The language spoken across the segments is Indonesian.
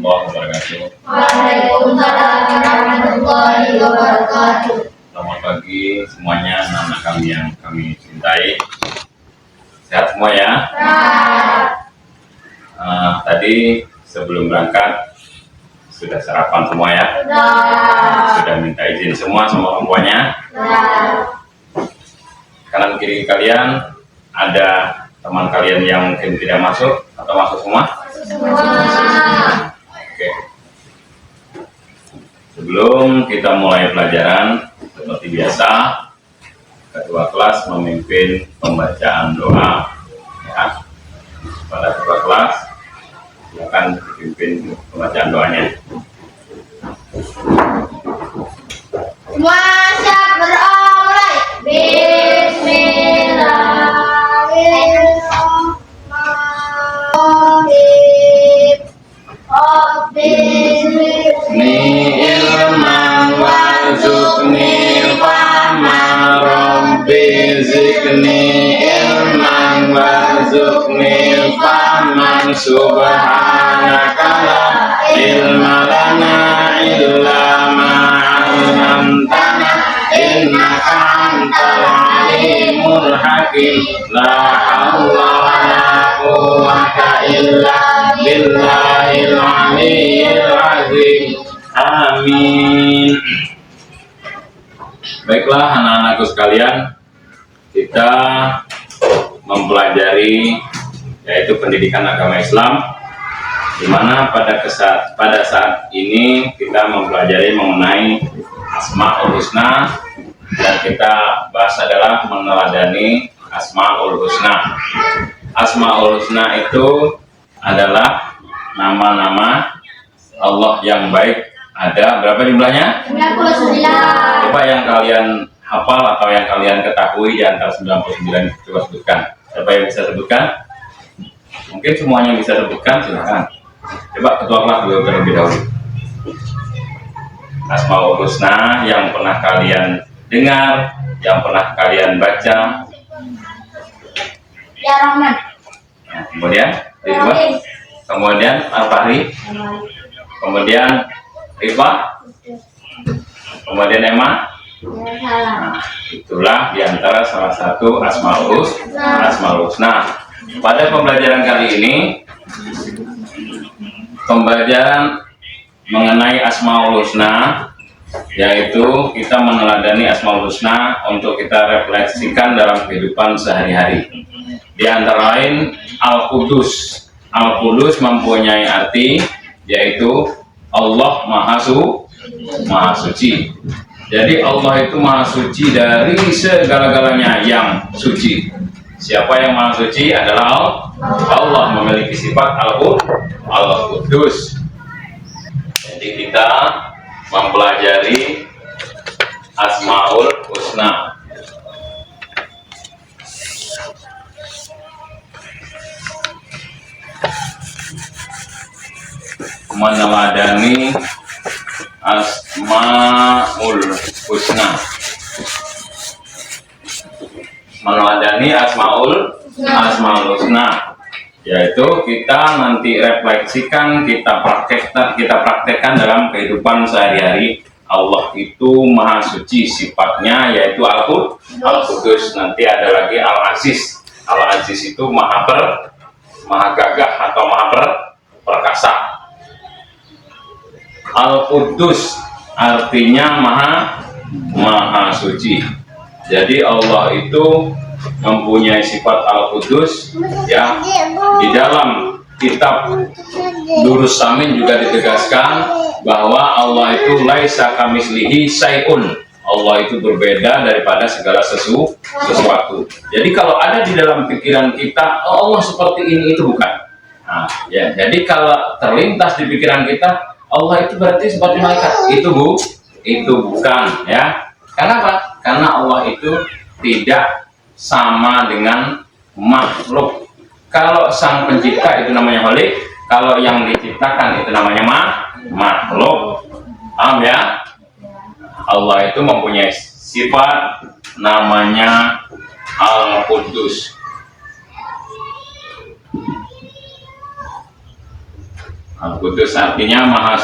warahmatullahi wabarakatuh. Waalaikumsalam warahmatullahi wabarakatuh. Selamat pagi semuanya, anak-anak kami yang kami cintai. Sehat semua ya? Tadi sebelum berangkat sudah sarapan semua ya? Sudah minta izin semua sama orang tuanya? Kanan kiri kalian ada teman kalian yang mungkin tidak masuk atau masuk semua? Oke. Sebelum kita mulai pelajaran, seperti biasa, ketua kelas memimpin pembacaan doa. Ya. Pada ketua kelas, silakan dipimpin pembacaan doanya. Semua siap beramai. Bismillahirrahmanirrahim. Ni ilman warzuqni fahma rabbi zikni ilman warzuqni fahman subhanaka la ilma lana illa ma 'allamtana innaka antal alimul hakim la haula wa la quwwata illa billahil aliyyil azim. Amin. Baiklah anak-anakku sekalian, kita mempelajari yaitu pendidikan agama Islam, di mana pada saat ini kita mempelajari mengenai Asmaul Husna, dan kita bahas adalah meneladani Asmaul Husna. Asmaul Husna itu adalah nama-nama Allah yang baik. Ada berapa jumlahnya? 99. Coba yang kalian hafal atau yang kalian ketahui di antara 99, coba sebutkan. Siapa yang bisa sebutkan? Mungkin semuanya bisa sebutkan, silakan. Coba ketua kelas dulu terlebih dahulu. Asmaul Husna yang pernah kalian dengar, yang pernah kalian baca. Ya Rahman. Nah, kemudian Ridwan, kemudian Al-Fahri, kemudian Rifa, kemudian Emma. Nah, itulah diantara salah satu Asmaul Husna. Pada pembelajaran kali ini, pembelajaran mengenai Asmaul Husna, yaitu kita meneladani Asmaul Husna untuk kita refleksikan dalam kehidupan sehari-hari. Di antara lain Al-Qudus. Al-Qudus mempunyai arti yaitu Allah Maha Suci. Jadi Allah itu Maha Suci dari segala-galanya yang suci. Siapa yang Maha Suci adalah Allah, memiliki sifat Al-Qudus. Jadi kita mempelajari Asmaul Husna. Meneladani Asmaul Husna. Meneladani Asmaul Husna, yaitu kita nanti refleksikan, kita praktekkan dalam kehidupan sehari-hari. Allah itu Maha Suci, sifatnya yaitu Al-Qudus. Nanti ada lagi Al-Aziz. Al-Aziz itu maha gagah atau maha perkasa. Al-Qudus artinya maha suci. Jadi Allah itu mempunyai sifat Al-Qudus, ya. Di dalam kitab Durus Samin juga ditegaskan bahwa Allah itu laisa kamitslihi syai'un. Allah itu berbeda daripada segala sesuatu. Jadi kalau ada di dalam pikiran kita, oh, Allah seperti ini, itu bukan. Nah, ya. Jadi kalau terlintas di pikiran kita, Allah itu berarti seperti malaikat, itu bukan, ya. Kenapa? Karena Allah itu tidak sama dengan makhluk. Kalau sang pencipta itu namanya Khalik, kalau yang diciptakan itu namanya makhluk. Paham ya? Allah itu mempunyai sifat namanya Al-Qudus. Al-Qudus artinya maha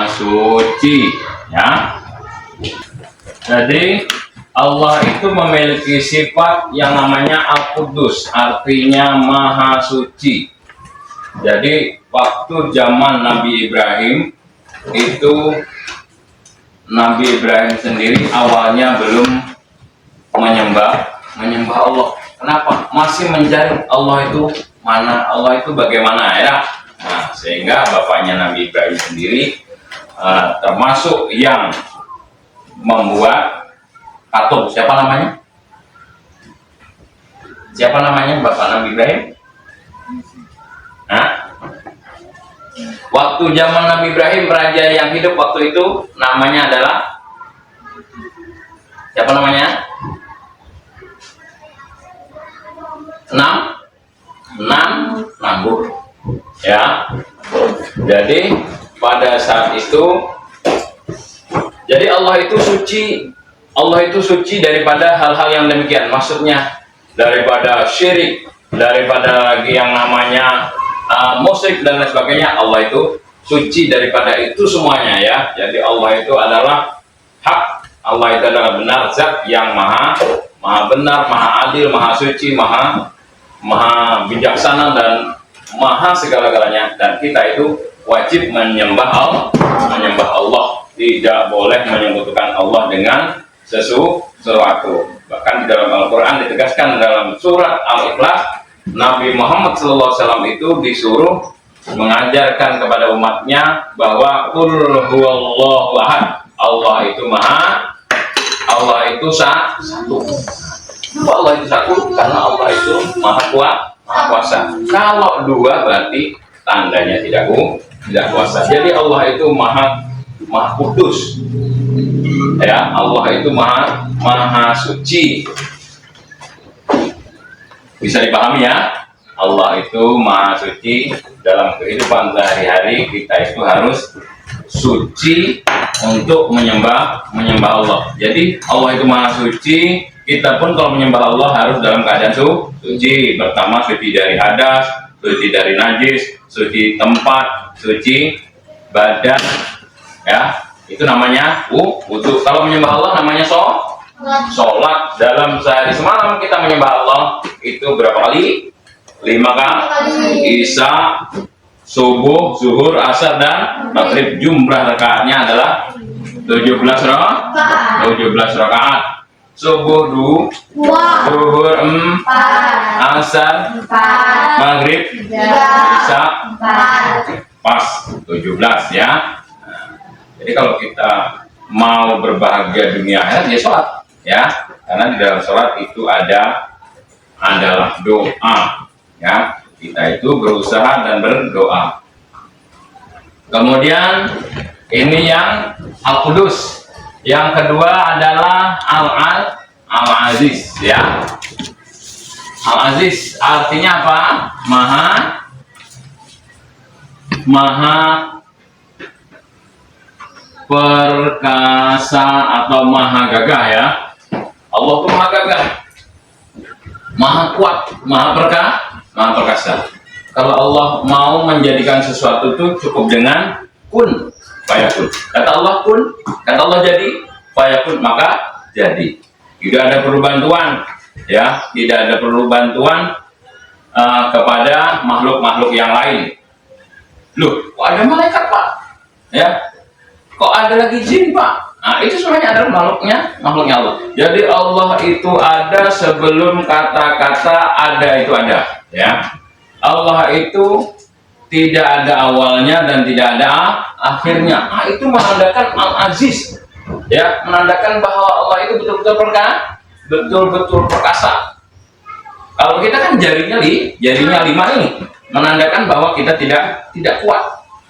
suci, ya. Jadi Allah itu memiliki sifat yang namanya Al-Qudus, artinya maha suci. Jadi waktu zaman Nabi Ibrahim itu, Nabi Ibrahim sendiri awalnya belum menyembah Allah. Kenapa? Masih mencari Allah itu mana, Allah itu bagaimana, ya. Nah, sehingga bapaknya Nabi Ibrahim sendiri termasuk yang membuat patung. Siapa namanya? Siapa namanya bapak Nabi Ibrahim? Nah, waktu zaman Nabi Ibrahim, raja yang hidup waktu itu namanya adalah siapa namanya? Namrud, ya. Jadi pada saat itu, jadi Allah itu suci daripada hal-hal yang demikian. Maksudnya daripada syirik, daripada lagi yang namanya musyrik dan lain sebagainya. Allah itu suci daripada itu semuanya, ya. Jadi Allah itu adalah hak, Allah itu adalah benar, zat yang maha benar, maha adil, maha suci, maha bijaksana, dan maha segala-galanya. Dan kita itu wajib menyembah Allah, tidak boleh menyekutukan Allah dengan sesuatu. Bahkan di dalam Al-Quran ditegaskan dalam surat Al-Ikhlas, Nabi Muhammad SAW itu disuruh mengajarkan kepada umatnya bahwa qul huwallahu ahad, Allah itu satu. Allah itu satu karena Allah itu maha kuasa. Kalau dua berarti tandanya tidak kuasa. Jadi Allah itu maha kudus, ya. Allah itu maha suci. Bisa dipahami, ya. Allah itu maha suci. Dalam kehidupan sehari-hari kita itu harus suci untuk menyembah Allah. Jadi Allah itu maha suci. Kita pun kalau menyembah Allah harus dalam keadaan suci. Pertama, suci dari hadas, suci dari najis, suci tempat, suci badan, ya. Itu namanya wudu. Kalau menyembah Allah namanya sholat. Dalam sehari semalam kita menyembah Allah itu berapa kali? 5 kali. Isya, subuh, zuhur, asar, dan maghrib. Jumlah rakaatnya adalah 17 rakaat. Subuh 2, zuhur 4, asar 4, maghrib 3, isya 4. Pas 17, ya. Jadi kalau kita mau berbahagia dunia akhirat, ya sholat, ya. Karena di dalam sholat itu adalah doa, ya. Kita itu berusaha dan berdoa. Kemudian ini yang Al-Qudus. Yang kedua adalah Al-Aziz, ya. Al-Aziz artinya apa? Maha perkasa atau maha gagah, ya. Allah itu maha gagah, maha kuat, maha perkasa. Kalau Allah mau menjadikan sesuatu itu cukup dengan kun fayakun. Kata Allah kun, kata Allah jadi, fayakun, maka jadi. Tidak ada perlu bantuan, ya. Tidak ada perlu bantuan kepada makhluk-makhluk yang lain. Loh, kok ada malaikat, Pak? Ya. Kok ada lagi jin, Pak? Nah, itu semuanya adalah makhluknya Allah. Jadi Allah itu ada sebelum kata-kata ada itu ada, ya. Allah itu tidak ada awalnya dan tidak ada akhirnya. Nah, itu menandakan Al-Aziz, ya, menandakan bahwa Allah itu betul-betul perkasa. Kalau kita kan jarinya 5 ini menandakan bahwa kita tidak kuat.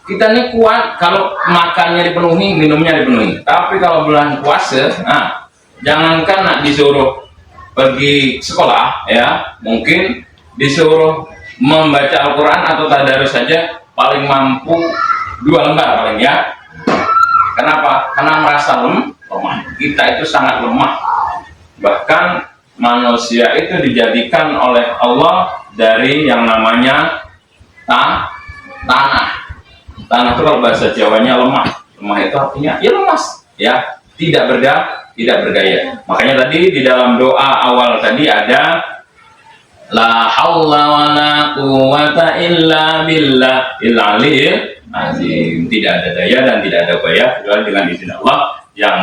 Kita ini kuat kalau makannya dipenuhi, minumnya dipenuhi. Tapi kalau bulan puasa, nah, jangankan nak disuruh pergi sekolah, ya, mungkin disuruh membaca Al-Quran atau tadarus saja paling mampu 2 lembar paling, ya. Kenapa? Karena merasa lemah. Kita itu sangat lemah. Bahkan manusia itu dijadikan oleh Allah dari yang namanya tanah. Tanah itu kalau bahasa Jawanya lemah. Lemah itu artinya ya lemas, ya, tidak berdaya. Makanya tadi di dalam doa awal tadi ada la haula wala quwwata illa billah il-aliyil azim. Tidak ada daya dan tidak ada upaya kecuali dengan izin Allah yang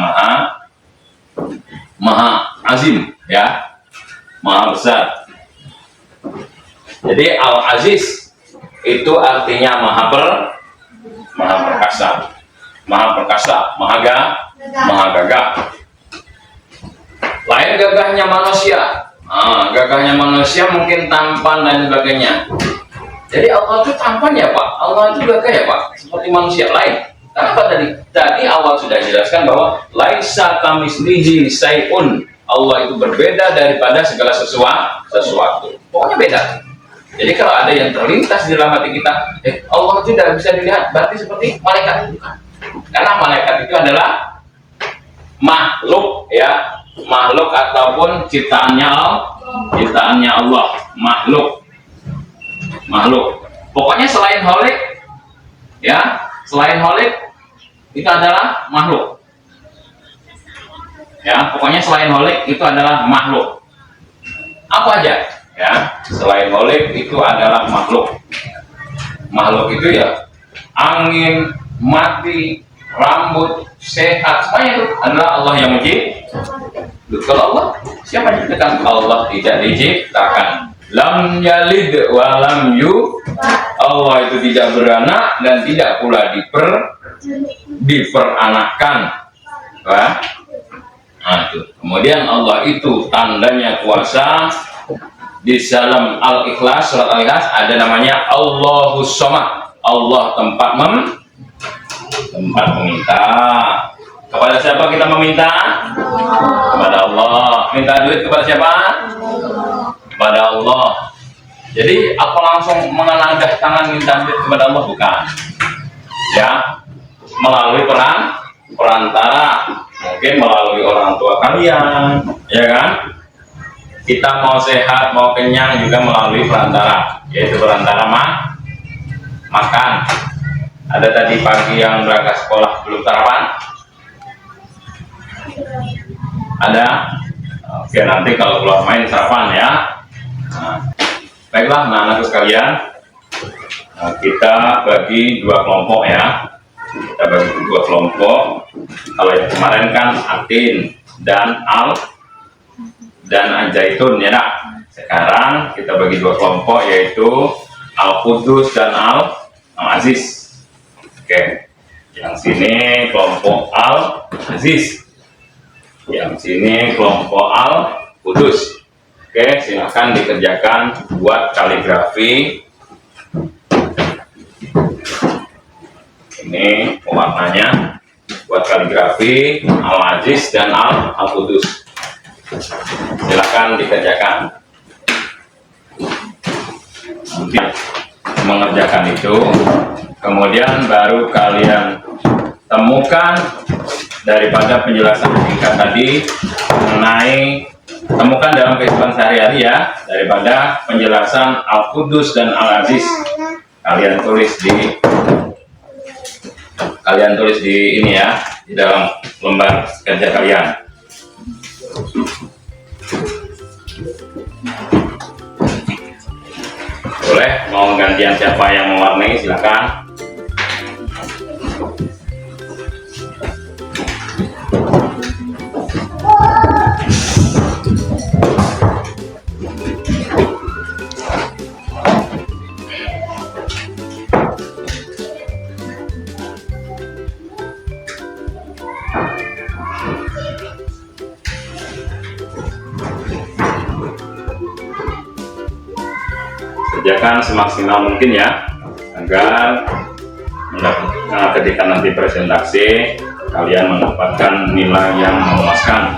maha azim, ya, maha besar. Jadi Al-Aziz itu artinya maha perkasa, maha gagah. Lain gagahnya manusia. Gagahnya manusia mungkin tampan dan sebagainya. Jadi Allah itu tampan ya Pak, Allah itu gagah ya Pak, seperti manusia lain. Kenapa tadi? Tadi awal sudah jelaskan bahwa laisa kamislihi syai'un. Allah itu berbeda daripada segala sesuatu. Pokoknya beda. Jadi kalau ada yang terlintas di dalam hati kita, Allah tidak bisa dilihat, berarti seperti malaikat, bukan. Karena malaikat itu adalah makhluk, ya, makhluk ataupun ciptaannya Allah, makhluk. Pokoknya selain Khalik, ya, selain Khalik itu adalah makhluk. Ya, pokoknya selain Khalik itu adalah makhluk. Apa aja? Ya, selain Khalik itu adalah makhluk. Makhluk itu ya angin, mati, rambut, sehat, semuanya itu adalah Allah yang menciptakan. Kalau Allah, siapa yang diciptakan? Allah tidak diciptakan. Lam yalid wa lam Allah itu tidak beranak dan tidak pula diperanakan. Nah, itu. Kemudian Allah itu tandanya kuasa. Di dalam Al-Ikhlas, surat Al-Ikhlas ada namanya Allahus Somad. Allah tempat meminta. Kepada siapa kita meminta? Kepada Allah. Minta duit kepada siapa? Kepada Allah. Jadi apa langsung menengadah tangan minta duit kepada Allah? Bukan. Ya, melalui perantara. Mungkin melalui orang tua kalian, ya kan? Kita mau sehat, mau kenyang juga melalui perantara, yaitu perantara makan. Ada tadi pagi yang berangkat sekolah belum sarapan? Ada? Oke, nanti kalau keluar main sarapan ya. Baiklah, anak-anakku sekalian, kita bagi dua kelompok ya. Kita bagi dua kelompok. Kalau yang kemarin kan Atin dan Al-Zaitun ya nak. Sekarang kita bagi dua kelompok, yaitu Al-Qudus dan Al-Aziz. Oke, yang sini kelompok Al-Aziz, yang sini kelompok Al-Qudus. Oke, silahkan dikerjakan buat kaligrafi. Ini pewarnanya buat kaligrafi Al-Aziz dan Al-Qudus. Silakan dikerjakan. Nanti mengerjakan itu, kemudian baru kalian temukan daripada penjelasan singkat tadi mengenai, temukan dalam kehidupan sehari-hari ya, daripada penjelasan Al-Qudus dan Al-Aziz. Kalian tulis di ini ya, di dalam lembar kerja kalian. Boleh, mau gantian siapa yang mewarnai silakan. Kerjakan semaksimal mungkin ya, agar ketika nanti presentasi kalian mendapatkan nilai yang memuaskan.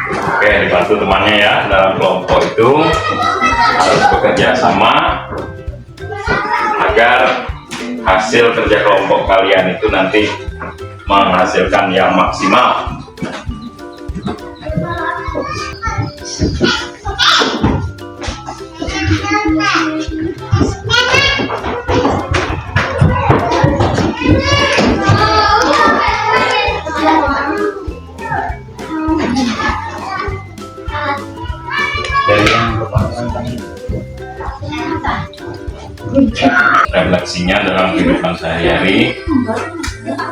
Oke, dibantu temannya ya, dalam kelompok itu harus bekerja sama agar hasil kerja kelompok kalian itu nanti menghasilkan yang maksimal. Dari yang refleksinya dalam kehidupan sehari-hari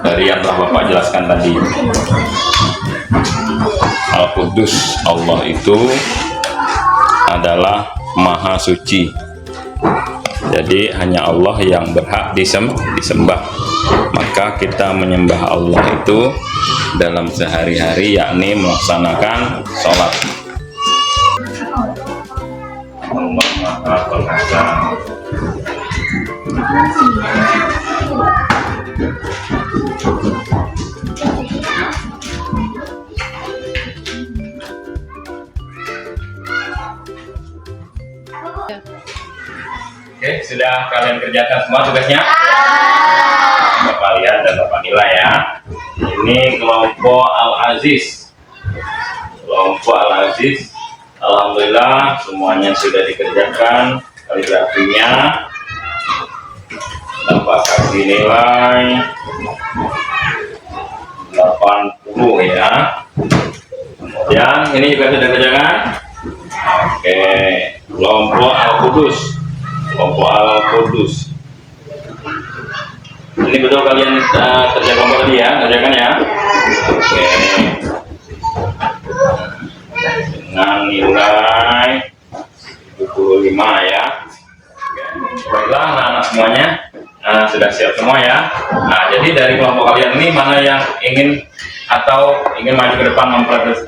dari yang telah Bapak jelaskan tadi. Al-Qudus, Allah itu adalah Maha Suci. Jadi hanya Allah yang berhak disembah. Maka kita menyembah Allah itu dalam sehari-hari, yakni melaksanakan sholat. Allah Maha Perkasa. Oke, sudah kalian kerjakan semua tugasnya? Bapak lihat dan Bapak nilai ya. Ini kelompok Al-Aziz. Kelompok Al-Aziz, alhamdulillah semuanya sudah dikerjakan. Kaligrafinya Bapak kasih nilai 80 ya. Yang ini juga sudah kerjakan. Oke, kelompok Al-Qudus. Kelompok Al-Qudus. Ini betul kalian kerja kelompok tadi ya, kerjakan ya. Oke. Dengan nilai 75 ya. Baiklah anak-anak semuanya sudah siap semua ya. Nah, jadi dari kelompok kalian ini mana yang ingin maju ke depan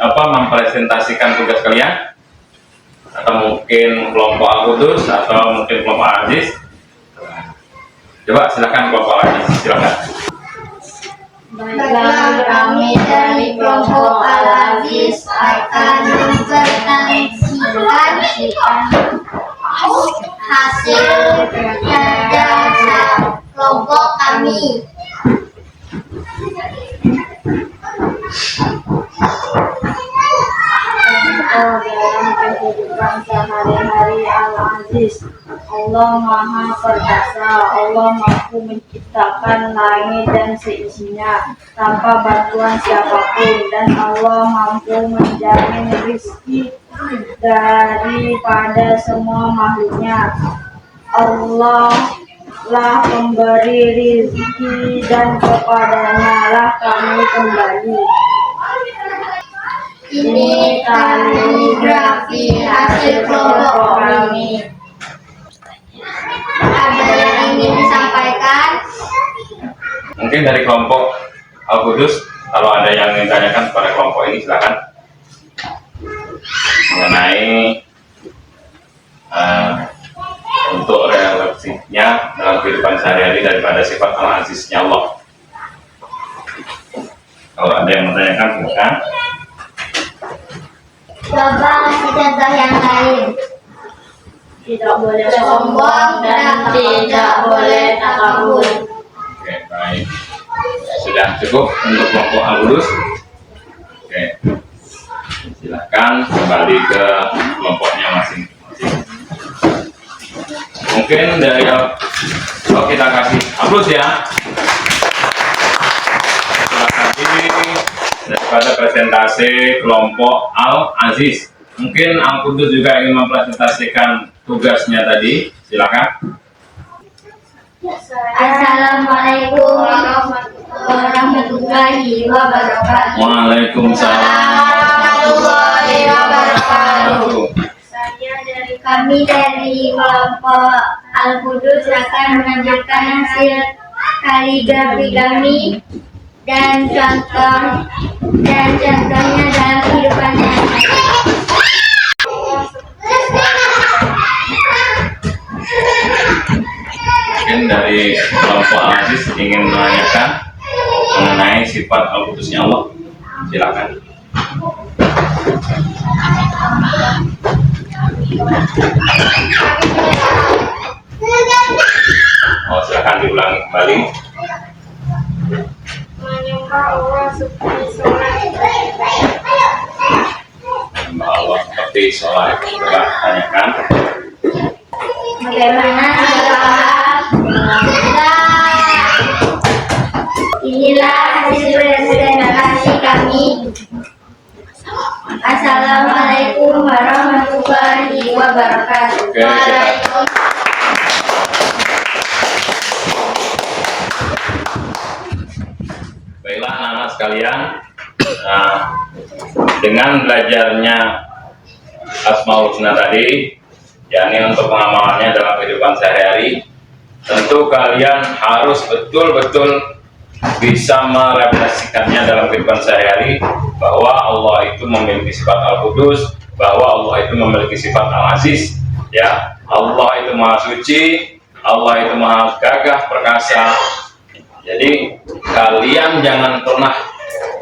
mempresentasikan tugas kalian? Atau mungkin kelompok Al-Qudus atau mungkin kelompok Al-Aziz? Coba silakan kelompok Al-Aziz, silakan. Baiklah, kami dari kelompok Al-Aziz akan mempresentasikan hasil kerja kelompok kami. Dalam kehidupan sehari-hari Al-Aziz, Allah Maha Perkasa. Allah mampu menciptakan langit dan seisinya tanpa bantuan siapapun, dan Allah mampu menjamin rezeki daripada semua makhluknya. Allah lah pemberi rezeki dan kepadanya lah kami kembali. Ini kaligrafi hasil kelompok kami. Ada yang ingin disampaikan? Mungkin dari kelompok Al-Qudus, kalau ada yang ingin tanyakan kepada kelompok ini silakan. Mengenai untuk refleksinya dalam kehidupan sehari-hari daripada sifat Al-Aziznya Allah. Kalau ada yang menanyakan silakan. Coba kasih contoh yang lain. Tidak boleh sombong dan tidak boleh takabur. Oke, baik. Sudah cukup untuk kelompok Al-Qudus. Oke, silakan kembali ke kelompoknya masing-masing. Mungkin dari kita kasih aplaus ya. Terima kasih daripada presentasi kelompok Al-Aziz. Mungkin Al-Qudus juga ingin mempresentasikan tugasnya tadi. Silakan. Assalamualaikum warahmatullahi wabarakatuh. Waalaikumsalam warahmatullahi wabarakatuh. Kami dari kelompok Al-Qudus akan menunjukkan hasil kaligrafi kami dan contohnya dalam kehidupan sehari-hari. Mungkin dari kelompok Al-Aziz ingin menanyakan mengenai sifat Al-Qudusnya Allah. Silakan. Oh, silakan diulangi kembali. Menyembah Allah seperti sholat. Menyembah Allah seperti sholat. Coba tanyakan. Bagaimana sikap kita? Inilah hasil presentasi kami. Assalamualaikum warahmatullahi wabarakatuh. Oke, kita baiklah anak-anak sekalian, dengan belajarnya Asmaul Husna tadi, yakni untuk pengamalannya dalam kehidupan sehari-hari, tentu kalian harus betul-betul bisa merefleksikannya dalam kehidupan sehari-hari, bahwa Allah itu memiliki sifat Al-Qudus, bahwa Allah itu memiliki sifat Al-Aziz, ya. Allah itu Maha Suci, Allah itu Maha Gagah Perkasa. Jadi kalian jangan pernah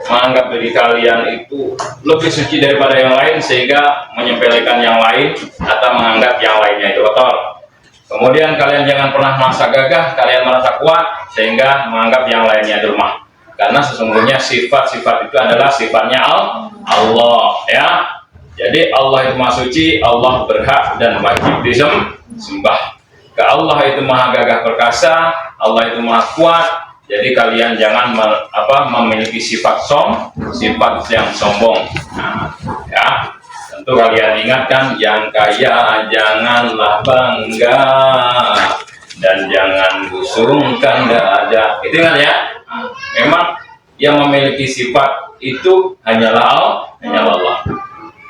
menganggap diri kalian itu lebih suci daripada yang lain sehingga menyepelekan yang lain atau menganggap yang lainnya itu kotor. Kemudian kalian jangan pernah merasa gagah, kalian merasa kuat sehingga menganggap yang lainnya itu lemah. Karena sesungguhnya sifat-sifat itu adalah sifatnya Allah, ya. Jadi Allah itu Maha Suci, Allah berhak dan wajib disembah. Ke Allah itu Maha Gagah Perkasa, Allah itu Maha Kuat. Jadi kalian jangan memiliki sifat sifat yang sombong. Nah, ya, tentu kalian ingatkan, yang kaya janganlah bangga dan jangan busungkan dada. Itu kan ya. Memang yang memiliki sifat itu hanyalah Allah.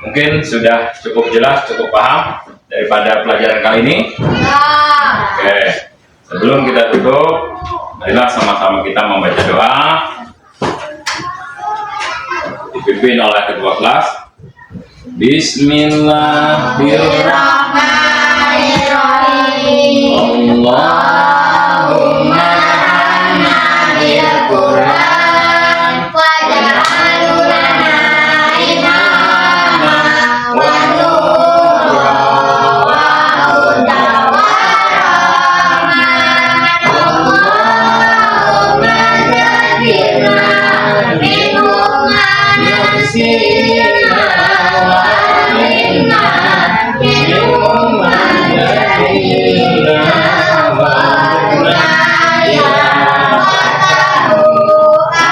Mungkin sudah cukup jelas, cukup paham daripada pelajaran kali ini. Oke, sebelum kita tutup, marilah sama-sama kita membaca doa dipimpin oleh ketua kelas. Bismillahirrahmanirrahim. Allahumma anna bil Qur'an waj'alna imama wa nura wa huda wa rahmat. Allahumma jadilna minhum nafsina wa alimna minhum jadilna wa dunaya wa tahu'a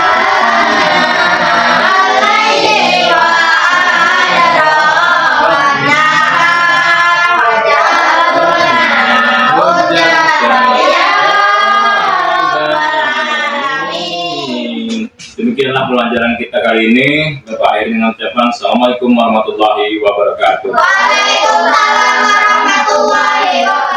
alaihi wa adara wa naha wa ja'alna hujjatan ya rabbal alamin. Demikianlah pelajaran kita kali ini. Bapak akhir dengan ucapan Assalamualaikum warahmatullahi wabarakatuh. Waalaikumsalam warahmatullahi wabarakatuh.